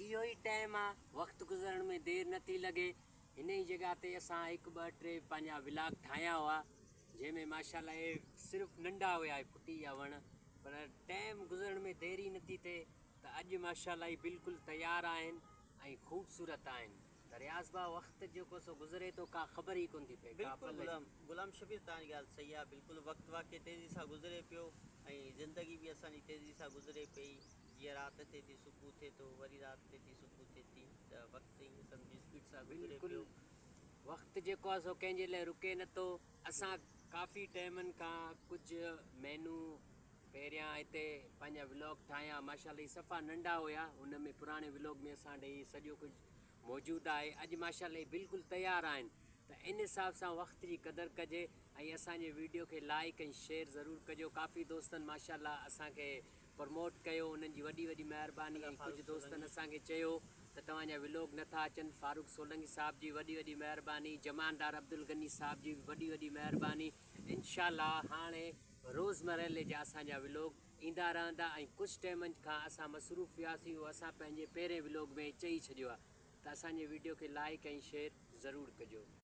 इहो ही टाइम आहे, वक़्तु गुज़रण में देरि नथी लॻे। हिन ई जॻह ते असां हिकु ॿ टे पंहिंजा व्लॉग ठाहिया हुआ, जंहिंमें माशाल्लाह सिर्फ़ु नंढा हुया फुटी जा वण, पर टाइम गुज़रण में देरि ई नथी थिए। त अॼु माशाल्लाह बिल्कुलु तयारु आहिनि ऐं ख़ूबसूरत आहिनि। त रियाज़ भाउ वक़्तु जेको सो गुज़रे थो का ख़बर ई कोन थी पए। बिल्कुलु गुलाम शबीर तव्हांजी ॻाल्हि सही आहे। बिल्कुलु वक़्तु वाक़ई तेज़ी सां गुज़रे पियो ऐं ज़िंदगी बि असांजी तेज़ी सां गुज़रे पई। जीअं राति थिए थी सुबुह थिए थो, वरी राति थिए थी सुबुह थिए थी, त वक़्तु ईअं सम्झी स्पीड सां गुज़रे पियो। वक़्तु जेको आहे सो कंहिंजे लाइ रुके नथो। असां काफ़ी टाइमनि खां कुझु महीनू पहिरियां हिते पंहिंजा व्लॉग ठाहिया, माशाल्लाह सफ़ा नंढा हुया। उन में पुराणे व्लॉग में असां ॾे सॼो कुझु मौजूदु आहे। अॼु माशाल्लाह बिल्कुलु तयारु आहिनि। त इन हिसाब सां वक़्त जी क़दुरु कजे ऐं असांजे वीडियो खे लाइक ऐं शेयर ज़रूरु कजो। काफ़ी दोस्तनि माशाल्लाह असांखे प्रमोट कयो, उन्हनि जी वॾी वॾी महिरबानी। ऐं कुझु दोस्तनि असांखे चयो त तव्हांजा व्लॉग नथा अचनि। फारूक सोलंकी साहिब जी वॾी वॾी महिरबानी, जमानदार अब्दुल गनी साहिब जी वॾी वॾी महिरबानी। इंशाल्लाह हाणे रोज़मरह जा असांजा व्लॉग ईंदा रहंदा। ऐं कुझु टाइमनि खां असां मसरूफ़ हुआसीं, उहो असां पंहिंजे पहिरें व्लॉग में चई छॾियो आहे। त असांजे वीडियो खे लाइक ऐं शेयर ज़रूरु कजो।